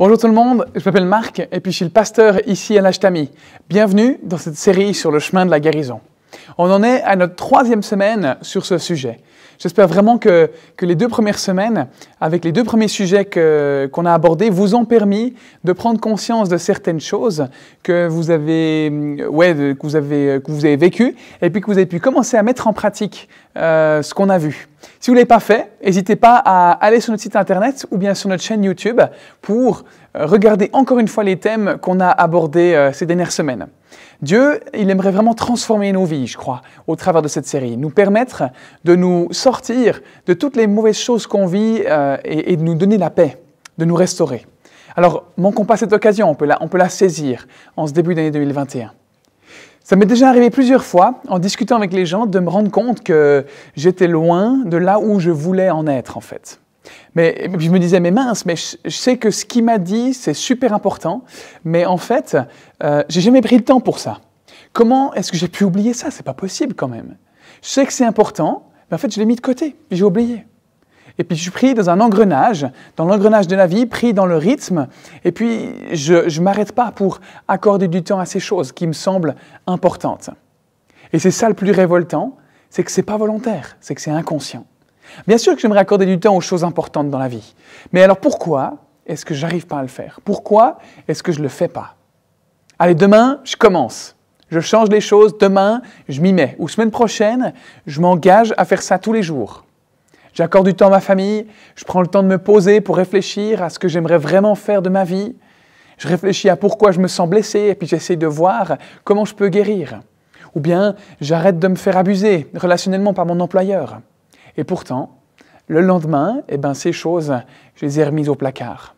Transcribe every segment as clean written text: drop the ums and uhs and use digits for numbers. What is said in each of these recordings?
Bonjour tout le monde, je m'appelle Marc et puis je suis le pasteur ici à l'Htami. Bienvenue dans cette série sur le chemin de la guérison. On en est à notre 3e semaine sur ce sujet. J'espère vraiment que les 2 premières semaines, avec les 2 premiers sujets qu'on a abordés, vous ont permis de prendre conscience de certaines choses que vous avez vécues et puis que vous avez pu commencer à mettre en pratique ce qu'on a vu. Si vous ne l'avez pas fait, n'hésitez pas à aller sur notre site internet ou bien sur notre chaîne YouTube pour regarder encore une fois les thèmes qu'on a abordés ces dernières semaines. Dieu, il aimerait vraiment transformer nos vies, je crois, au travers de cette série, nous permettre de nous sortir de toutes les mauvaises choses qu'on vit et de nous donner la paix, de nous restaurer. Alors, manquons pas cette occasion, on peut la saisir en ce début d'année 2021. Ça m'est déjà arrivé plusieurs fois, en discutant avec les gens, de me rendre compte que j'étais loin de là où je voulais en être, en fait. Mais je me disais, mais mince, mais je sais que ce qu'il m'a dit, c'est super important, mais en fait, j'ai jamais pris le temps pour ça. Comment est-ce que j'ai pu oublier ça? C'est pas possible quand même. Je sais que c'est important, mais en fait, je l'ai mis de côté, puis j'ai oublié. Et puis je suis pris dans un engrenage, dans l'engrenage de la vie, pris dans le rythme, et puis je ne m'arrête pas pour accorder du temps à ces choses qui me semblent importantes. Et c'est ça le plus révoltant, c'est que ce n'est pas volontaire, c'est que c'est inconscient. Bien sûr que j'aimerais accorder du temps aux choses importantes dans la vie. Mais alors pourquoi est-ce que je n'arrive pas à le faire? Pourquoi est-ce que je ne le fais pas? Allez, demain, je commence. Je change les choses, demain, je m'y mets. Ou semaine prochaine, je m'engage à faire ça tous les jours. J'accorde du temps à ma famille, je prends le temps de me poser pour réfléchir à ce que j'aimerais vraiment faire de ma vie. Je réfléchis à pourquoi je me sens blessé et puis j'essaie de voir comment je peux guérir. Ou bien, j'arrête de me faire abuser relationnellement par mon employeur. Et pourtant, le lendemain, ces choses, je les ai remises au placard.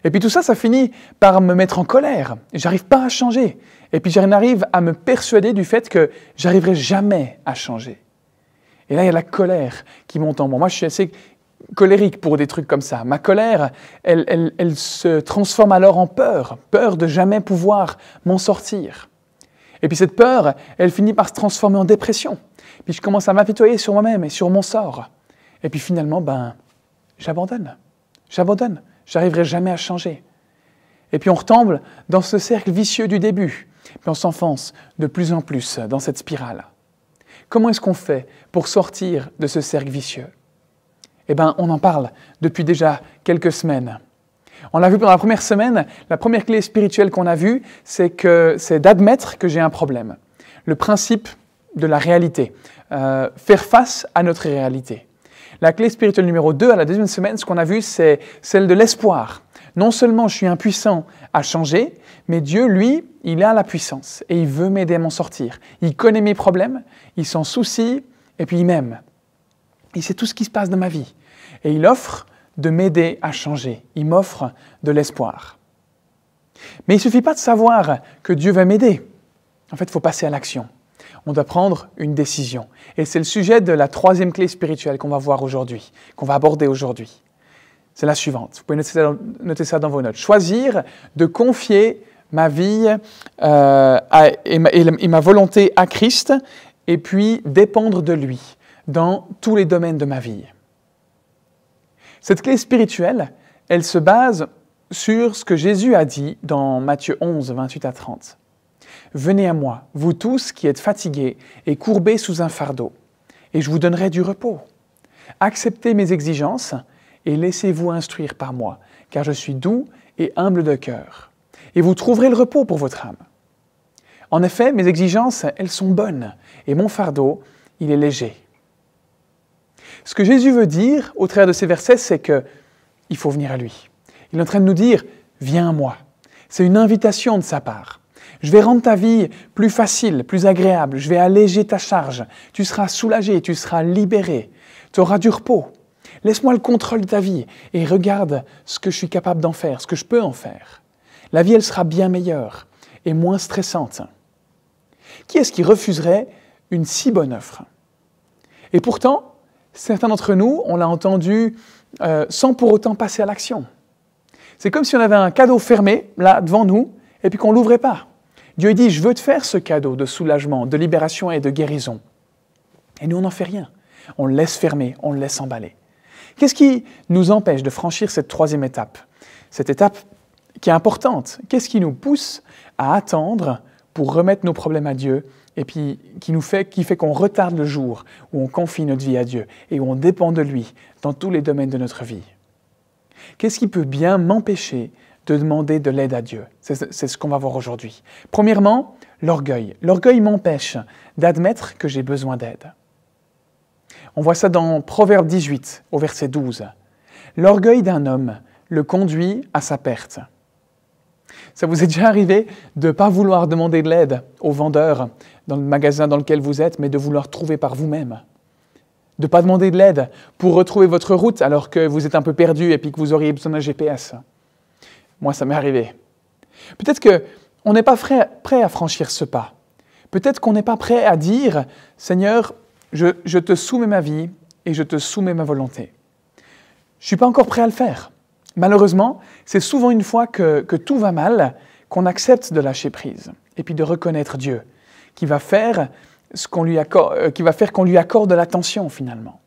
Et puis tout ça, ça finit par me mettre en colère. J'arrive pas à changer. Et puis j'arrive à me persuader du fait que j'arriverai jamais à changer. Et là, il y a la colère qui monte en moi. Moi, je suis assez colérique pour des trucs comme ça. Ma colère, elle se transforme alors en peur. Peur de jamais pouvoir m'en sortir. Et puis cette peur, elle finit par se transformer en dépression. Puis je commence à m'apitoyer sur moi-même et sur mon sort. Et puis finalement, j'abandonne. J'arriverai jamais à changer. Et puis on retombe dans ce cercle vicieux du début. Puis on s'enfonce de plus en plus dans cette spirale. Comment est-ce qu'on fait pour sortir de ce cercle vicieux? On en parle depuis déjà quelques semaines. On l'a vu pendant la première semaine, la première clé spirituelle qu'on a vue, c'est d'admettre que j'ai un problème. Le principe de la réalité, faire face à notre réalité. La clé spirituelle numéro 2, à la 2e semaine, ce qu'on a vu, c'est celle de l'espoir. Non seulement je suis impuissant à changer, mais Dieu, lui, il a la puissance et il veut m'aider à m'en sortir. Il connaît mes problèmes, il s'en soucie et puis il m'aime. Il sait tout ce qui se passe dans ma vie et il offre de m'aider à changer. Il m'offre de l'espoir. Mais il ne suffit pas de savoir que Dieu va m'aider. En fait, il faut passer à l'action. On doit prendre une décision. Et c'est le sujet de la 3e clé spirituelle qu'on va voir aujourd'hui, qu'on va aborder aujourd'hui. C'est la suivante. Vous pouvez noter ça dans vos notes. Choisir de confier ma vie et ma volonté à Christ et puis dépendre de lui dans tous les domaines de ma vie. Cette clé spirituelle, elle se base sur ce que Jésus a dit dans Matthieu 11, 28 à 30. « Venez à moi, vous tous qui êtes fatigués et courbés sous un fardeau, et je vous donnerai du repos. Acceptez mes exigences et laissez-vous instruire par moi, car je suis doux et humble de cœur, et vous trouverez le repos pour votre âme. En effet, mes exigences, elles sont bonnes, et mon fardeau, il est léger. » Ce que Jésus veut dire au travers de ces versets, c'est qu'il faut venir à lui. Il est en train de nous dire « Viens à moi ». C'est une invitation de sa part. Je vais rendre ta vie plus facile, plus agréable. Je vais alléger ta charge. Tu seras soulagé, tu seras libéré. Tu auras du repos. Laisse-moi le contrôle de ta vie et regarde ce que je suis capable d'en faire, ce que je peux en faire. La vie, elle sera bien meilleure et moins stressante. Qui est-ce qui refuserait une si bonne offre? Et pourtant, certains d'entre nous, on l'a entendu sans pour autant passer à l'action. C'est comme si on avait un cadeau fermé, là, devant nous, et puis qu'on ne l'ouvrait pas. Dieu dit, je veux te faire ce cadeau de soulagement, de libération et de guérison. Et nous, on n'en fait rien. On le laisse fermer, on le laisse emballer. Qu'est-ce qui nous empêche de franchir cette 3e étape? cette étape qui est importante. Qu'est-ce qui nous pousse à attendre pour remettre nos problèmes à Dieu et puis qui fait qu'on retarde le jour où on confie notre vie à Dieu et où on dépend de lui dans tous les domaines de notre vie? Qu'est-ce qui peut bien m'empêcher de demander de l'aide à Dieu? C'est ce qu'on va voir aujourd'hui. Premièrement, l'orgueil. L'orgueil m'empêche d'admettre que j'ai besoin d'aide. On voit ça dans Proverbe 18, au verset 12. L'orgueil d'un homme le conduit à sa perte. Ça vous est déjà arrivé de ne pas vouloir demander de l'aide au vendeur dans le magasin dans lequel vous êtes, mais de vouloir trouver par vous-même? De ne pas demander de l'aide pour retrouver votre route alors que vous êtes un peu perdu et puis que vous auriez besoin d'un GPS. Moi, ça m'est arrivé. Peut-être qu'on n'est pas prêt à franchir ce pas. Peut-être qu'on n'est pas prêt à dire « Seigneur, je te soumets ma vie et je te soumets ma volonté. » Je ne suis pas encore prêt à le faire. Malheureusement, c'est souvent une fois que tout va mal qu'on accepte de lâcher prise et puis de reconnaître Dieu qui va faire qu'on lui accorde de l'attention finalement.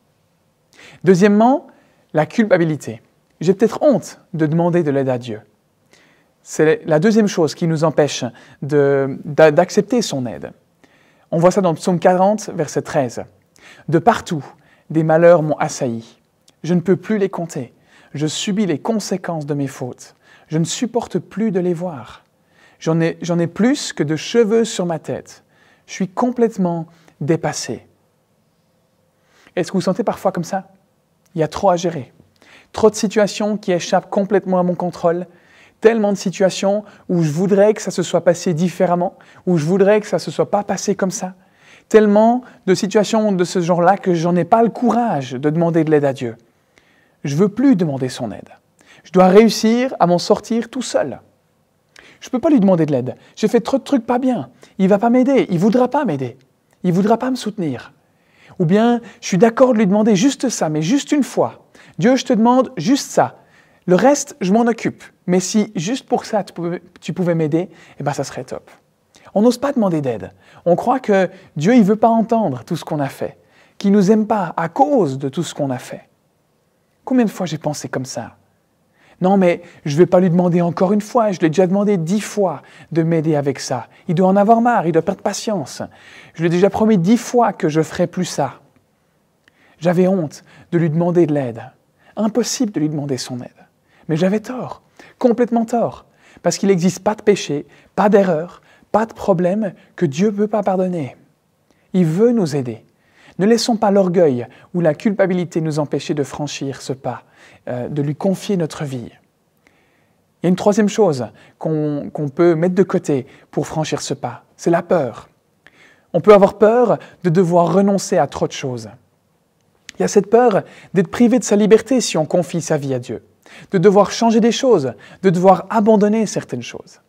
Deuxièmement, la culpabilité. J'ai peut-être honte de demander de l'aide à Dieu. C'est la deuxième chose qui nous empêche d'accepter son aide. On voit ça dans le psaume 40, verset 13. « De partout, des malheurs m'ont assailli. Je ne peux plus les compter. Je subis les conséquences de mes fautes. Je ne supporte plus de les voir. J'en ai plus que de cheveux sur ma tête. Je suis complètement dépassé. » Est-ce que vous vous sentez parfois comme ça? Il y a trop à gérer. Trop de situations qui échappent complètement à mon contrôle. Tellement de situations où je voudrais que ça se soit passé différemment, où je voudrais que ça ne se soit pas passé comme ça. Tellement de situations de ce genre-là que j'en ai pas le courage de demander de l'aide à Dieu. Je ne veux plus demander son aide. Je dois réussir à m'en sortir tout seul. Je ne peux pas lui demander de l'aide. J'ai fait trop de trucs pas bien. Il ne va pas m'aider. Il ne voudra pas m'aider. Il ne voudra pas me soutenir. Ou bien, je suis d'accord de lui demander juste ça, mais juste une fois. Dieu, je te demande juste ça. Le reste, je m'en occupe. Mais si juste pour ça, tu pouvais m'aider, eh ben, ça serait top. On n'ose pas demander d'aide. On croit que Dieu ne veut pas entendre tout ce qu'on a fait, qu'il ne nous aime pas à cause de tout ce qu'on a fait. Combien de fois j'ai pensé comme ça? Non, mais je ne vais pas lui demander encore une fois. Je lui ai déjà demandé 10 fois de m'aider avec ça. Il doit en avoir marre, il doit perdre patience. Je lui ai déjà promis 10 fois que je ne ferai plus ça. J'avais honte de lui demander de l'aide. Impossible de lui demander son aide. Mais j'avais tort, complètement tort. Parce qu'il n'existe pas de péché, pas d'erreur, pas de problème que Dieu ne peut pas pardonner. Il veut nous aider. Ne laissons pas l'orgueil ou la culpabilité nous empêcher de franchir ce pas, de lui confier notre vie. Il y a une troisième chose qu'on peut mettre de côté pour franchir ce pas, c'est la peur. On peut avoir peur de devoir renoncer à trop de choses. Il y a cette peur d'être privé de sa liberté si on confie sa vie à Dieu, de devoir changer des choses, de devoir abandonner certaines choses.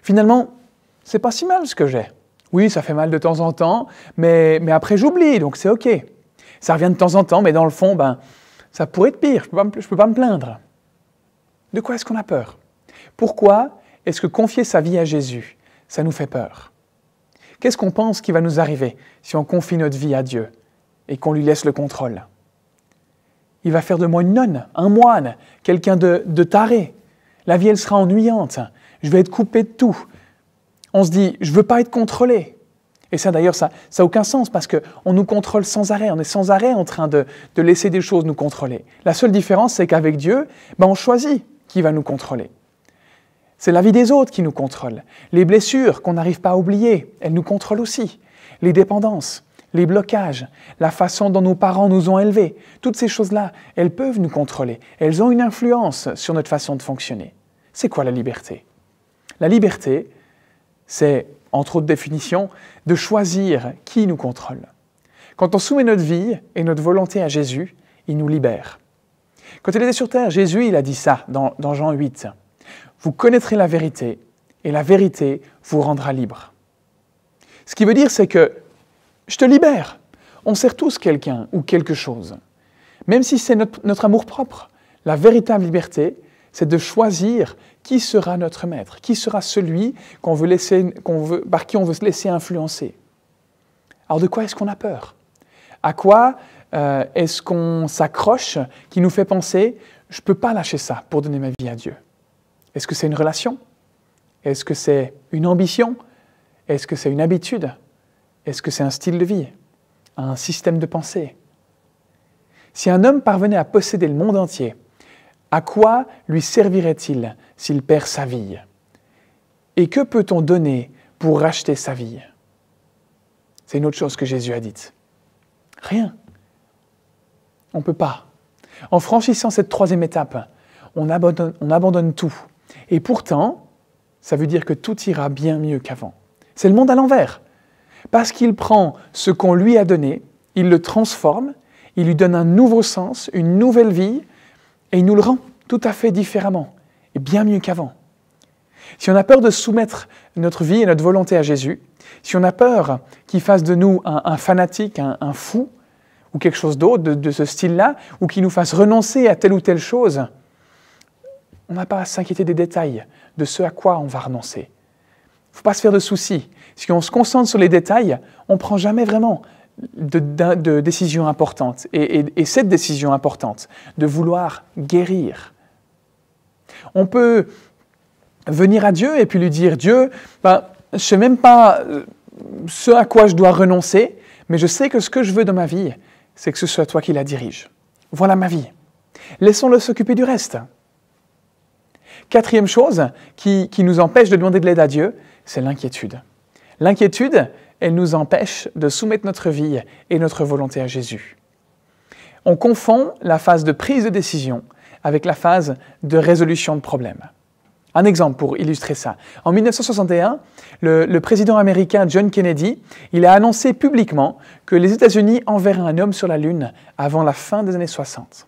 Finalement, c'est pas si mal ce que j'ai. Oui, ça fait mal de temps en temps, mais après j'oublie, donc c'est OK. Ça revient de temps en temps, mais dans le fond, ça pourrait être pire, je ne peux pas me plaindre. De quoi est-ce qu'on a peur? Pourquoi est-ce que confier sa vie à Jésus, ça nous fait peur? Qu'est-ce qu'on pense qui va nous arriver si on confie notre vie à Dieu et qu'on lui laisse le contrôle? Il va faire de moi une nonne, un moine, quelqu'un de taré. La vie, elle sera ennuyante. Je vais être coupé de tout. On se dit, je ne veux pas être contrôlé. Et ça, d'ailleurs, ça n'a aucun sens parce qu'on nous contrôle sans arrêt. On est sans arrêt en train de laisser des choses nous contrôler. La seule différence, c'est qu'avec Dieu, on choisit qui va nous contrôler. C'est la vie des autres qui nous contrôle. Les blessures qu'on n'arrive pas à oublier, elles nous contrôlent aussi. Les dépendances, les blocages, la façon dont nos parents nous ont élevés, toutes ces choses-là, elles peuvent nous contrôler. Elles ont une influence sur notre façon de fonctionner. C'est quoi la liberté? La liberté, c'est, entre autres définitions, de choisir qui nous contrôle. Quand on soumet notre vie et notre volonté à Jésus, il nous libère. Quand il était sur terre, Jésus, il a dit ça dans Jean 8. « Vous connaîtrez la vérité, et la vérité vous rendra libre. » Ce qui veut dire, c'est que je te libère. On sert tous quelqu'un ou quelque chose. Même si c'est notre amour-propre, la véritable liberté, c'est de choisir qui sera notre maître, qui sera celui par qui on veut se laisser influencer. Alors de quoi est-ce qu'on a peur? À quoi est-ce qu'on s'accroche qui nous fait penser « je ne peux pas lâcher ça pour donner ma vie à Dieu ». Est-ce que c'est une relation? Est-ce que c'est une ambition? Est-ce que c'est une habitude? Est-ce que c'est un style de vie? Un système de pensée? Si un homme parvenait à posséder le monde entier, à quoi lui servirait-il s'il perd sa vie? Et que peut-on donner pour racheter sa vie? C'est une autre chose que Jésus a dite. Rien. On ne peut pas. En franchissant cette troisième étape, on abandonne tout. Et pourtant, ça veut dire que tout ira bien mieux qu'avant. C'est le monde à l'envers. Parce qu'il prend ce qu'on lui a donné, il le transforme, il lui donne un nouveau sens, une nouvelle vie, et il nous le rend tout à fait différemment, et bien mieux qu'avant. Si on a peur de soumettre notre vie et notre volonté à Jésus, si on a peur qu'il fasse de nous un fanatique, un fou, ou quelque chose d'autre de ce style-là, ou qu'il nous fasse renoncer à telle ou telle chose, on n'a pas à s'inquiéter des détails, de ce à quoi on va renoncer. Il ne faut pas se faire de soucis. Si on se concentre sur les détails, on ne prend jamais vraiment de décisions importantes. Et cette décision importante, de vouloir guérir. On peut venir à Dieu et puis lui dire, Dieu, je ne sais même pas ce à quoi je dois renoncer, mais je sais que ce que je veux dans ma vie, c'est que ce soit toi qui la dirige. Voilà ma vie. Laissons-le s'occuper du reste. Quatrième chose qui nous empêche de demander de l'aide à Dieu, c'est l'inquiétude. L'inquiétude, elle nous empêche de soumettre notre vie et notre volonté à Jésus. On confond la phase de prise de décision avec la phase de résolution de problèmes. Un exemple pour illustrer ça. En 1961, le président américain John Kennedy, il a annoncé publiquement que les États-Unis enverraient un homme sur la Lune avant la fin des années 60.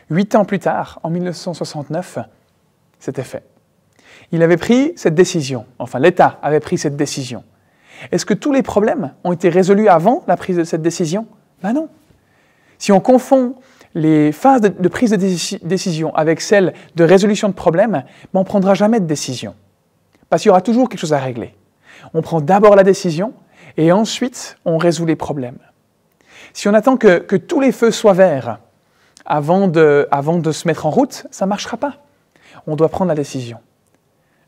8 ans plus tard, en 1969, c'était fait. Il avait pris cette décision, enfin l'État avait pris cette décision. Est-ce que tous les problèmes ont été résolus avant la prise de cette décision? Ben non. Si on confond les phases de prise de décision avec celles de résolution de problèmes, on ne prendra jamais de décision. Parce qu'il y aura toujours quelque chose à régler. On prend d'abord la décision et ensuite on résout les problèmes. Si on attend que tous les feux soient verts avant de se mettre en route, ça ne marchera pas. On doit prendre la décision.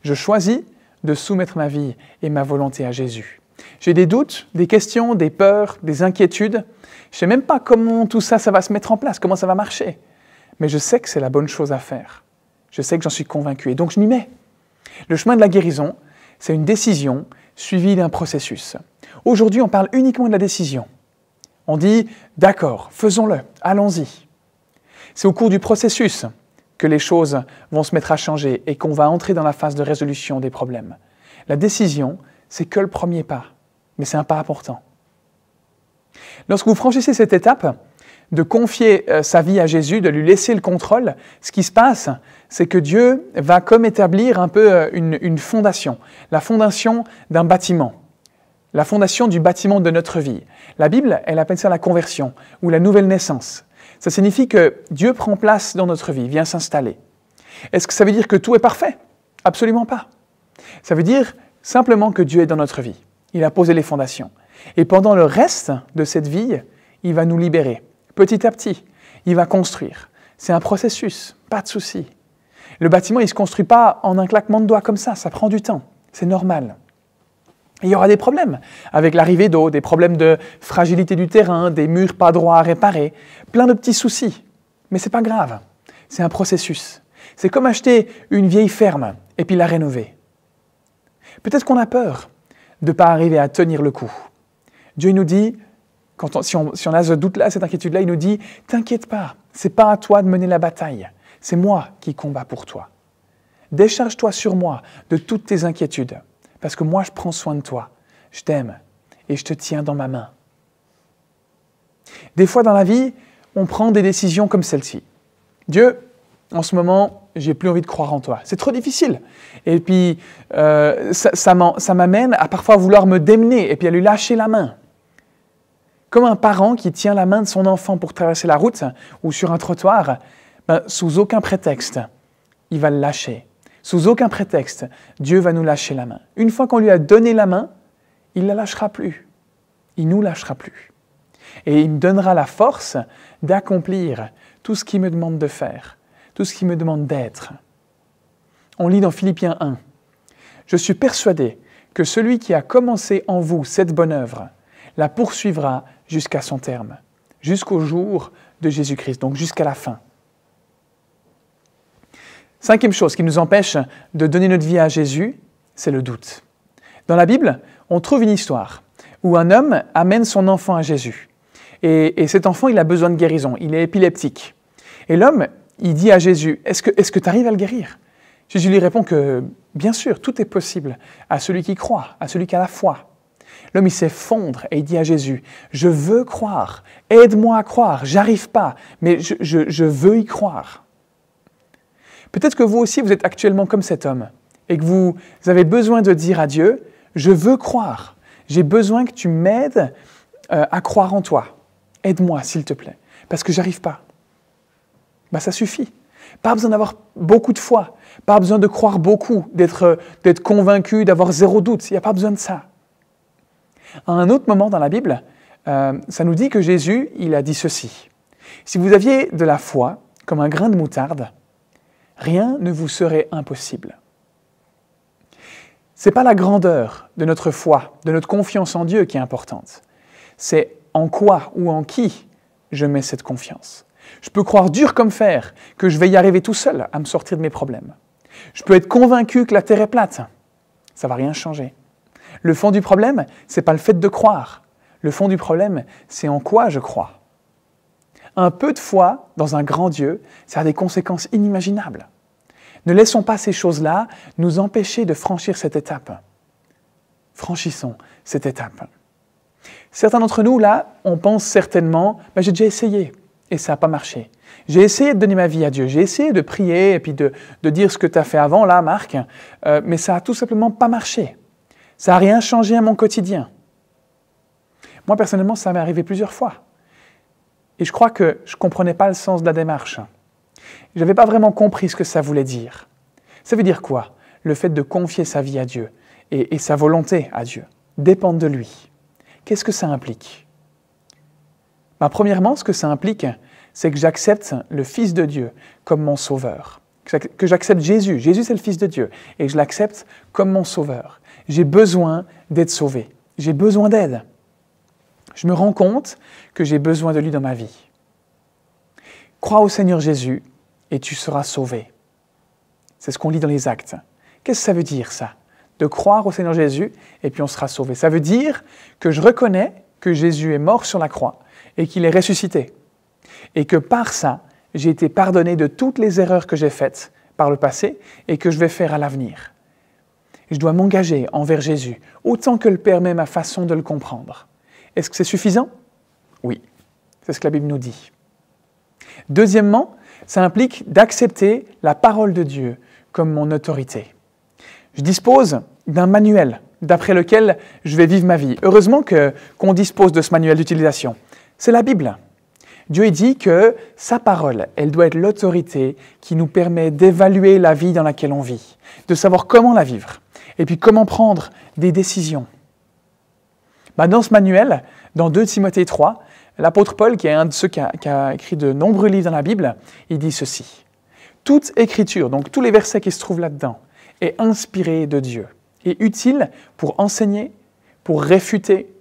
Je choisis de soumettre ma vie et ma volonté à Jésus. J'ai des doutes, des questions, des peurs, des inquiétudes. Je ne sais même pas comment tout ça va se mettre en place, comment ça va marcher. Mais je sais que c'est la bonne chose à faire. Je sais que j'en suis convaincu et donc je m'y mets. Le chemin de la guérison, c'est une décision suivie d'un processus. Aujourd'hui, on parle uniquement de la décision. On dit « d'accord, faisons-le, allons-y ». C'est au cours du processus que les choses vont se mettre à changer et qu'on va entrer dans la phase de résolution des problèmes. La décision, c'est que le premier pas, mais c'est un pas important. Lorsque vous franchissez cette étape de confier sa vie à Jésus, de lui laisser le contrôle, ce qui se passe, c'est que Dieu va comme établir un peu une fondation, la fondation d'un bâtiment, la fondation du bâtiment de notre vie. La Bible, elle appelle ça la conversion ou la nouvelle naissance. Ça signifie que Dieu prend place dans notre vie, vient s'installer. Est-ce que ça veut dire que tout est parfait? Absolument pas. Ça veut dire simplement que Dieu est dans notre vie. Il a posé les fondations. Et pendant le reste de cette vie, il va nous libérer. Petit à petit, il va construire. C'est un processus, pas de souci. Le bâtiment, il ne se construit pas en un claquement de doigts comme ça prend du temps. C'est normal. Il y aura des problèmes avec l'arrivée d'eau, des problèmes de fragilité du terrain, des murs pas droits à réparer, plein de petits soucis. Mais ce n'est pas grave, c'est un processus. C'est comme acheter une vieille ferme et puis la rénover. Peut-être qu'on a peur de ne pas arriver à tenir le coup. Dieu nous dit, si on a ce doute-là, cette inquiétude-là, il nous dit « T'inquiète pas, ce n'est pas à toi de mener la bataille, c'est moi qui combats pour toi. Décharge-toi sur moi de toutes tes inquiétudes. » Parce que moi, je prends soin de toi, je t'aime et je te tiens dans ma main. Des fois dans la vie, on prend des décisions comme celle-ci. Dieu, en ce moment, j'ai plus envie de croire en toi. C'est trop difficile. Et puis, ça m'amène à parfois vouloir me démener et puis à lui lâcher la main. Comme un parent qui tient la main de son enfant pour traverser la route ou sur un trottoir, sous aucun prétexte, il va le lâcher. Sous aucun prétexte, Dieu va nous lâcher la main. Une fois qu'on lui a donné la main, il ne la lâchera plus. Il ne nous lâchera plus. Et il me donnera la force d'accomplir tout ce qu'il me demande de faire, tout ce qu'il me demande d'être. On lit dans Philippiens 1. « Je suis persuadé que celui qui a commencé en vous cette bonne œuvre la poursuivra jusqu'à son terme, jusqu'au jour de Jésus-Christ, donc jusqu'à la fin. » Cinquième chose qui nous empêche de donner notre vie à Jésus, c'est le doute. Dans la Bible, on trouve une histoire où un homme amène son enfant à Jésus. Et cet enfant, il a besoin de guérison, il est épileptique. Et l'homme, il dit à Jésus, est-ce que tu arrives à le guérir? Jésus lui répond que, bien sûr, tout est possible à celui qui croit, à celui qui a la foi. L'homme, il s'effondre et il dit à Jésus, je veux croire, aide-moi à croire, j'arrive pas, mais je veux y croire. Peut-être que vous aussi, vous êtes actuellement comme cet homme et que vous avez besoin de dire à Dieu, je veux croire, j'ai besoin que tu m'aides à croire en toi. Aide-moi, s'il te plaît, parce que j'arrive pas. Ben, ça suffit. Pas besoin d'avoir beaucoup de foi, pas besoin de croire beaucoup, d'être convaincu, d'avoir zéro doute. Il n'y a pas besoin de ça. À un autre moment dans la Bible, ça nous dit que Jésus, il a dit ceci. Si vous aviez de la foi comme un grain de moutarde, rien ne vous serait impossible. Ce n'est pas la grandeur de notre foi, de notre confiance en Dieu qui est importante. C'est en quoi ou en qui je mets cette confiance. Je peux croire dur comme fer que je vais y arriver tout seul à me sortir de mes problèmes. Je peux être convaincu que la terre est plate. Ça ne va rien changer. Le fond du problème, ce n'est pas le fait de croire. Le fond du problème, c'est en quoi je crois. Un peu de foi dans un grand Dieu, ça a des conséquences inimaginables. Ne laissons pas ces choses-là nous empêcher de franchir cette étape. Franchissons cette étape. Certains d'entre nous, là, on pense certainement, j'ai déjà essayé et ça n'a pas marché. J'ai essayé de donner ma vie à Dieu, j'ai essayé de prier et puis de dire ce que tu as fait avant, là, Marc, mais ça n'a tout simplement pas marché. Ça n'a rien changé à mon quotidien. Moi, personnellement, ça m'est arrivé plusieurs fois. Et je crois que je ne comprenais pas le sens de la démarche. Je n'avais pas vraiment compris ce que ça voulait dire. Ça veut dire quoi? Le fait de confier sa vie à Dieu et sa volonté à Dieu, dépendre de lui. Qu'est-ce que ça implique? Premièrement, ce que ça implique, c'est que j'accepte le Fils de Dieu comme mon sauveur. Que j'accepte Jésus. Jésus, c'est le Fils de Dieu. Et je l'accepte comme mon sauveur. J'ai besoin d'être sauvé. J'ai besoin d'aide. Je me rends compte que j'ai besoin de lui dans ma vie. Crois au Seigneur Jésus et tu seras sauvé. C'est ce qu'on lit dans les Actes. Qu'est-ce que ça veut dire, ça? De croire au Seigneur Jésus et puis on sera sauvé. Ça veut dire que je reconnais que Jésus est mort sur la croix et qu'il est ressuscité. Et que par ça, j'ai été pardonné de toutes les erreurs que j'ai faites par le passé et que je vais faire à l'avenir. Je dois m'engager envers Jésus, autant que le permet ma façon de le comprendre. Est-ce que c'est suffisant? Oui, c'est ce que la Bible nous dit. Deuxièmement, ça implique d'accepter la parole de Dieu comme mon autorité. Je dispose d'un manuel d'après lequel je vais vivre ma vie. Heureusement qu'on dispose de ce manuel d'utilisation. C'est la Bible. Dieu dit que sa parole, elle doit être l'autorité qui nous permet d'évaluer la vie dans laquelle on vit, de savoir comment la vivre, et puis comment prendre des décisions. Dans ce manuel, dans 2 Timothée 3, l'apôtre Paul, qui est un de ceux qui a écrit de nombreux livres dans la Bible, il dit ceci. Toute écriture, donc tous les versets qui se trouvent là-dedans, est inspirée de Dieu et utile pour enseigner, pour réfuter,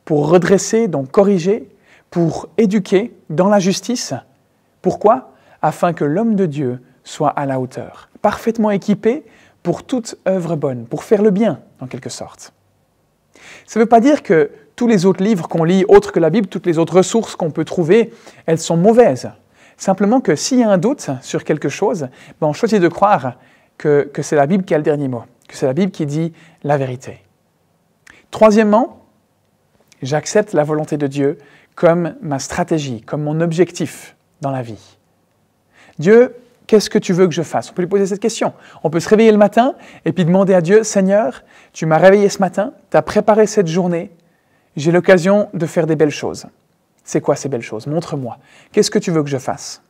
pour redresser, donc corriger, pour éduquer dans la justice. Pourquoi? Afin que l'homme de Dieu soit à la hauteur, parfaitement équipé pour toute œuvre bonne, pour faire le bien, en quelque sorte. Ça ne veut pas dire que tous les autres livres qu'on lit, autres que la Bible, toutes les autres ressources qu'on peut trouver, elles sont mauvaises. Simplement que s'il y a un doute sur quelque chose, on choisit de croire que c'est la Bible qui a le dernier mot, que c'est la Bible qui dit la vérité. Troisièmement, j'accepte la volonté de Dieu comme ma stratégie, comme mon objectif dans la vie. Dieu, qu'est-ce que tu veux que je fasse? On peut lui poser cette question. On peut se réveiller le matin et puis demander à Dieu, Seigneur, tu m'as réveillé ce matin, tu as préparé cette journée, j'ai l'occasion de faire des belles choses. C'est quoi ces belles choses? Montre-moi. Qu'est-ce que tu veux que je fasse?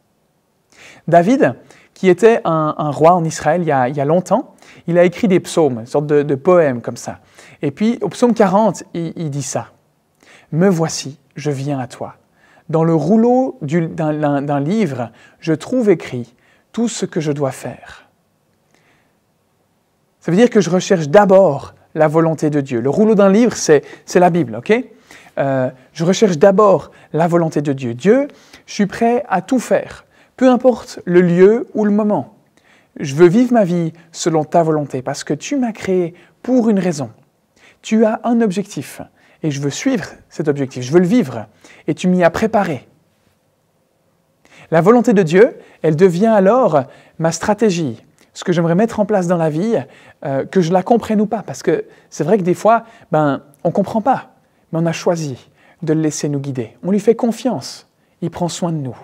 David, qui était un roi en Israël il y a longtemps, il a écrit des psaumes, une sorte de poèmes comme ça. Et puis au psaume 40, il dit ça. « Me voici, je viens à toi. Dans le rouleau d'un livre, je trouve écrit tout ce que je dois faire. » Ça veut dire que je recherche d'abord la volonté de Dieu. Le rouleau d'un livre, c'est la Bible, ok? Je recherche d'abord la volonté de Dieu. Dieu, je suis prêt à tout faire, peu importe le lieu ou le moment. Je veux vivre ma vie selon ta volonté parce que tu m'as créé pour une raison. Tu as un objectif et je veux suivre cet objectif, je veux le vivre et tu m'y as préparé. La volonté de Dieu, elle devient alors ma stratégie, ce que j'aimerais mettre en place dans la vie, que je la comprenne ou pas. Parce que c'est vrai que des fois, on ne comprend pas, mais on a choisi de le laisser nous guider. On lui fait confiance, il prend soin de nous.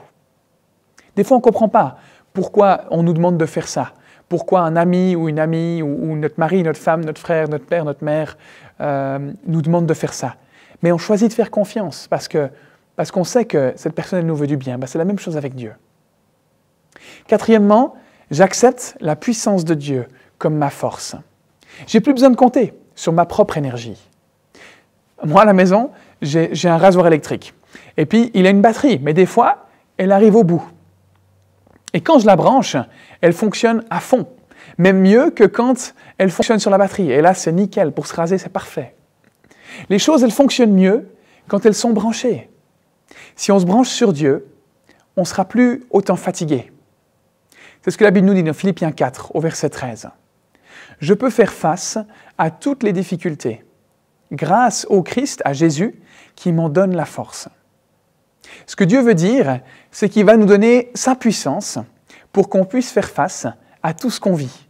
Des fois, on ne comprend pas pourquoi on nous demande de faire ça. Pourquoi un ami ou une amie, ou notre mari, notre femme, notre frère, notre père, notre mère nous demande de faire ça. Mais on choisit de faire confiance parce qu'on sait que cette personne elle nous veut du bien. C'est la même chose avec Dieu. Quatrièmement, j'accepte la puissance de Dieu comme ma force. J'ai plus besoin de compter sur ma propre énergie. Moi, à la maison, j'ai un rasoir électrique. Et puis, il a une batterie, mais des fois, elle arrive au bout. Et quand je la branche, elle fonctionne à fond. Même mieux que quand elle fonctionne sur la batterie. Et là, c'est nickel. Pour se raser, c'est parfait. Les choses, elles fonctionnent mieux quand elles sont branchées. Si on se branche sur Dieu, on ne sera plus autant fatigué. C'est ce que la Bible nous dit dans Philippiens 4, au verset 13. « Je peux faire face à toutes les difficultés, grâce au Christ, à Jésus, qui m'en donne la force. » Ce que Dieu veut dire, c'est qu'il va nous donner sa puissance pour qu'on puisse faire face à tout ce qu'on vit,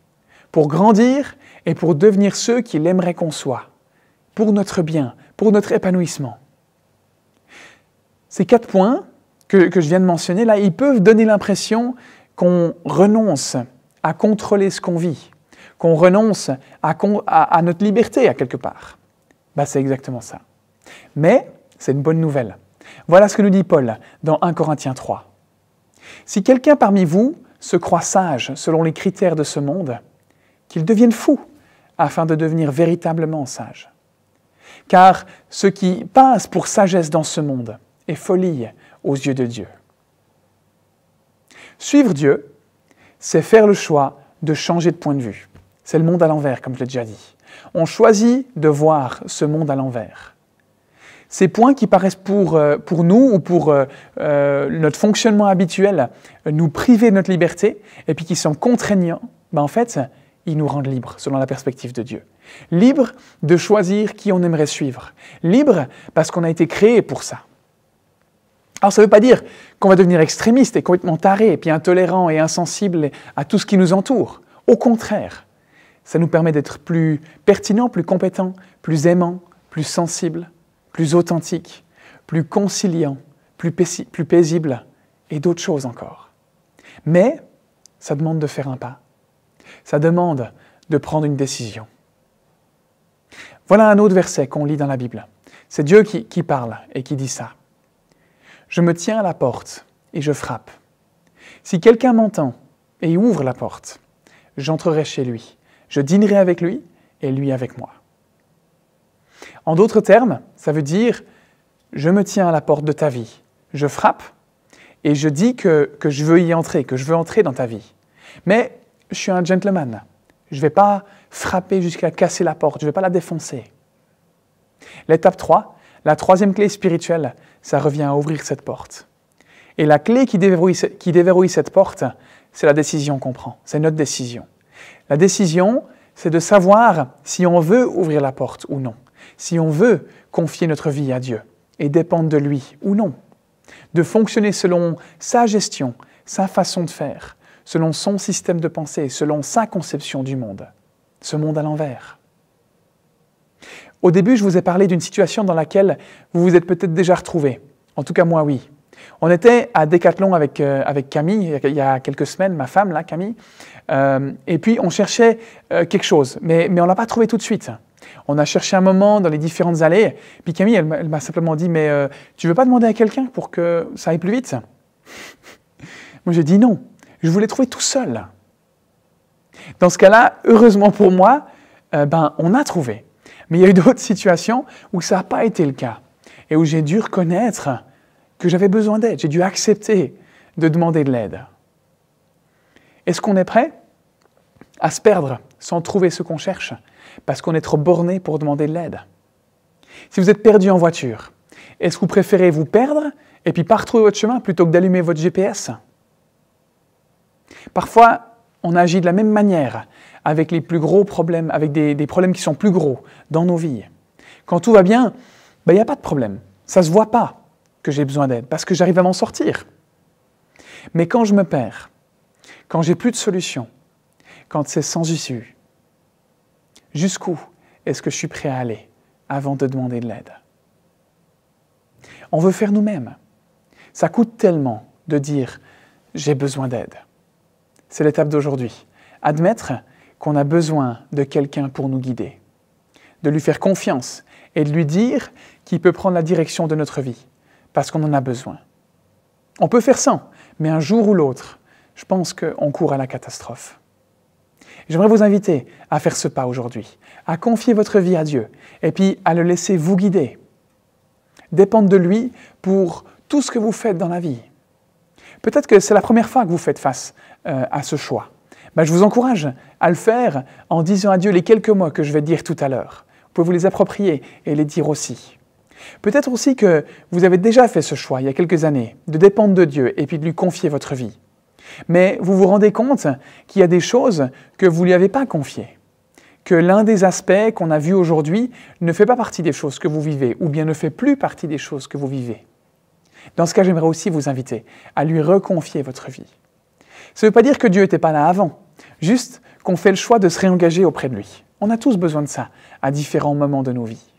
pour grandir et pour devenir ceux qu'il aimerait qu'on soit, pour notre bien, pour notre épanouissement. Ces 4 points que je viens de mentionner, là, ils peuvent donner l'impression qu'on renonce à contrôler ce qu'on vit, qu'on renonce à notre liberté à quelque part. C'est exactement ça. Mais c'est une bonne nouvelle. Voilà ce que nous dit Paul dans 1 Corinthiens 3. « Si quelqu'un parmi vous se croit sage selon les critères de ce monde, qu'il devienne fou afin de devenir véritablement sage. Car ce qui passe pour sagesse dans ce monde est folie aux yeux de Dieu. » Suivre Dieu, c'est faire le choix de changer de point de vue. C'est le monde à l'envers, comme je l'ai déjà dit. On choisit de voir ce monde à l'envers. Ces points qui paraissent pour nous ou pour notre fonctionnement habituel nous priver de notre liberté et puis qui sont contraignants, en fait, ils nous rendent libres selon la perspective de Dieu. Libres de choisir qui on aimerait suivre. Libres parce qu'on a été créé pour ça. Alors ça ne veut pas dire qu'on va devenir extrémiste et complètement taré et puis intolérant et insensible à tout ce qui nous entoure. Au contraire, ça nous permet d'être plus pertinents, plus compétents, plus aimants, plus sensibles, plus authentique, plus conciliant, plus paisible et d'autres choses encore. Mais ça demande de faire un pas. Ça demande de prendre une décision. Voilà un autre verset qu'on lit dans la Bible. C'est Dieu qui parle et qui dit ça. « Je me tiens à la porte et je frappe. Si quelqu'un m'entend et ouvre la porte, j'entrerai chez lui. Je dînerai avec lui et lui avec moi. » En d'autres termes, ça veut dire « je me tiens à la porte de ta vie, je frappe et je dis que je veux y entrer, que je veux entrer dans ta vie. Mais je suis un gentleman, je ne vais pas frapper jusqu'à casser la porte, je ne vais pas la défoncer. » L'étape 3, la troisième clé spirituelle, ça revient à ouvrir cette porte. Et la clé qui déverrouille cette porte, c'est la décision qu'on prend, c'est notre décision. La décision, c'est de savoir si on veut ouvrir la porte ou non. Si on veut confier notre vie à Dieu et dépendre de lui ou non, de fonctionner selon sa gestion, sa façon de faire, selon son système de pensée, selon sa conception du monde, ce monde à l'envers. Au début, je vous ai parlé d'une situation dans laquelle vous vous êtes peut-être déjà retrouvés. En tout cas, moi, oui. On était à Decathlon avec Camille, il y a quelques semaines, ma femme, là, Camille, et puis on cherchait quelque chose, mais on ne l'a pas trouvé tout de suite. On a cherché un moment dans les différentes allées, puis Camille, elle m'a simplement dit « mais tu ne veux pas demander à quelqu'un pour que ça aille plus vite ?» Moi, j'ai dit non, je voulais trouver tout seul. Dans ce cas-là, heureusement pour moi, on a trouvé. Mais il y a eu d'autres situations où ça n'a pas été le cas, et où j'ai dû reconnaître que j'avais besoin d'aide, j'ai dû accepter de demander de l'aide. Est-ce qu'on est prêt à se perdre sans trouver ce qu'on cherche, parce qu'on est trop borné pour demander de l'aide. Si vous êtes perdu en voiture, est-ce que vous préférez vous perdre et puis pas retrouver votre chemin plutôt que d'allumer votre GPS? Parfois, on agit de la même manière avec les plus gros problèmes, avec des problèmes qui sont plus gros dans nos vies. Quand tout va bien, il n'y a pas de problème. Ça ne se voit pas que j'ai besoin d'aide parce que j'arrive à m'en sortir. Mais quand je me perds, quand j'ai plus de solution, quand c'est sans issue, jusqu'où est-ce que je suis prêt à aller avant de demander de l'aide? On veut faire nous-mêmes. Ça coûte tellement de dire « j'ai besoin d'aide ». C'est l'étape d'aujourd'hui. Admettre qu'on a besoin de quelqu'un pour nous guider, de lui faire confiance et de lui dire qu'il peut prendre la direction de notre vie, parce qu'on en a besoin. On peut faire ça, mais un jour ou l'autre, je pense qu'on court à la catastrophe. J'aimerais vous inviter à faire ce pas aujourd'hui, à confier votre vie à Dieu et puis à le laisser vous guider. Dépendre de lui pour tout ce que vous faites dans la vie. Peut-être que c'est la première fois que vous faites face à ce choix. Je vous encourage à le faire en disant à Dieu les quelques mots que je vais dire tout à l'heure. Vous pouvez vous les approprier et les dire aussi. Peut-être aussi que vous avez déjà fait ce choix il y a quelques années, de dépendre de Dieu et puis de lui confier votre vie. Mais vous vous rendez compte qu'il y a des choses que vous ne lui avez pas confiées. Que l'un des aspects qu'on a vus aujourd'hui ne fait pas partie des choses que vous vivez, ou bien ne fait plus partie des choses que vous vivez. Dans ce cas, j'aimerais aussi vous inviter à lui reconfier votre vie. Ça ne veut pas dire que Dieu n'était pas là avant, juste qu'on fait le choix de se réengager auprès de lui. On a tous besoin de ça à différents moments de nos vies.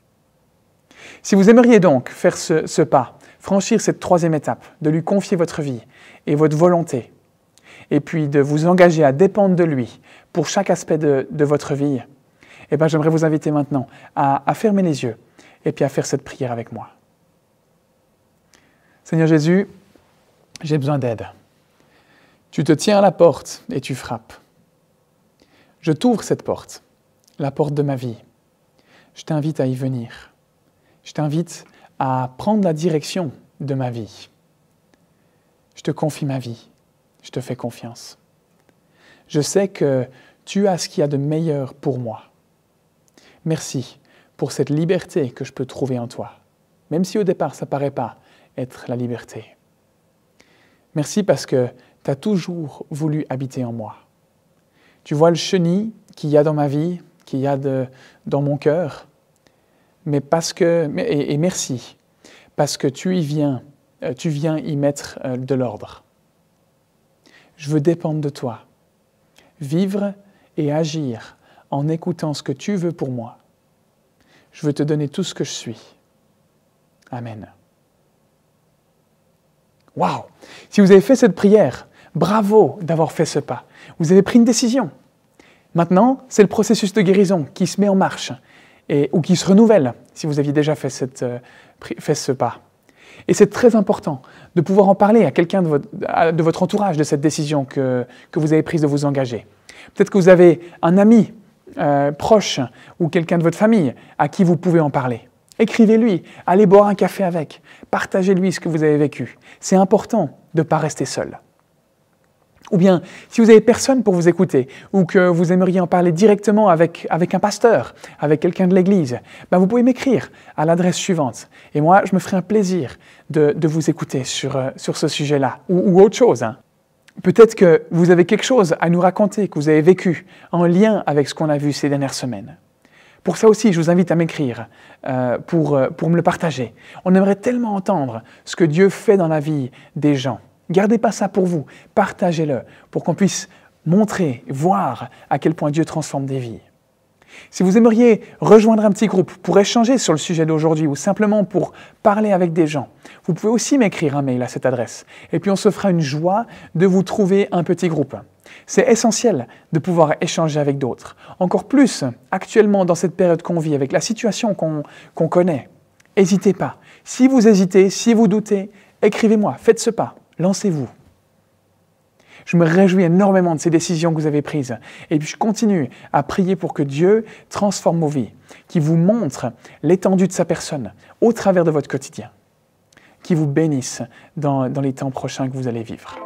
Si vous aimeriez donc faire ce pas, franchir cette troisième étape, de lui confier votre vie et votre volonté, et puis de vous engager à dépendre de lui pour chaque aspect de votre vie, j'aimerais vous inviter maintenant à fermer les yeux et puis à faire cette prière avec moi. Seigneur Jésus, j'ai besoin d'aide. Tu te tiens à la porte et tu frappes. Je t'ouvre cette porte, la porte de ma vie. Je t'invite à y venir. Je t'invite à prendre la direction de ma vie. Je te confie ma vie. Je te fais confiance. Je sais que tu as ce qu'il y a de meilleur pour moi. Merci pour cette liberté que je peux trouver en toi, même si au départ ça ne paraît pas être la liberté. Merci parce que tu as toujours voulu habiter en moi. Tu vois le chenil qu'il y a dans ma vie, qu'il y a dans mon cœur, et merci parce que tu viens y mettre de l'ordre. Je veux dépendre de toi, vivre et agir en écoutant ce que tu veux pour moi. Je veux te donner tout ce que je suis. Amen. Waouh! Si vous avez fait cette prière, bravo d'avoir fait ce pas. Vous avez pris une décision. Maintenant, c'est le processus de guérison qui se met en marche ou qui se renouvelle si vous aviez déjà fait ce pas. Et c'est très important de pouvoir en parler à quelqu'un de votre entourage de cette décision que vous avez prise de vous engager. Peut-être que vous avez un ami proche ou quelqu'un de votre famille à qui vous pouvez en parler. Écrivez-lui, allez boire un café avec, partagez-lui ce que vous avez vécu. C'est important de ne pas rester seul. Ou bien, si vous n'avez personne pour vous écouter ou que vous aimeriez en parler directement avec un pasteur, avec quelqu'un de l'église, vous pouvez m'écrire à l'adresse suivante. Et moi, je me ferai un plaisir de vous écouter sur ce sujet-là ou autre chose. Peut-être que vous avez quelque chose à nous raconter, que vous avez vécu en lien avec ce qu'on a vu ces dernières semaines. Pour ça aussi, je vous invite à m'écrire pour me le partager. On aimerait tellement entendre ce que Dieu fait dans la vie des gens. Gardez pas ça pour vous, partagez-le pour qu'on puisse montrer, voir à quel point Dieu transforme des vies. Si vous aimeriez rejoindre un petit groupe pour échanger sur le sujet d'aujourd'hui ou simplement pour parler avec des gens, vous pouvez aussi m'écrire un mail à cette adresse. Et puis on se fera une joie de vous trouver un petit groupe. C'est essentiel de pouvoir échanger avec d'autres. Encore plus actuellement dans cette période qu'on vit, avec la situation qu'on connaît. N'hésitez pas. Si vous hésitez, si vous doutez, écrivez-moi, faites ce pas, lancez-vous. Je me réjouis énormément de ces décisions que vous avez prises. Et puis je continue à prier pour que Dieu transforme vos vies, qu'il vous montre l'étendue de sa personne au travers de votre quotidien, qu'il vous bénisse dans les temps prochains que vous allez vivre.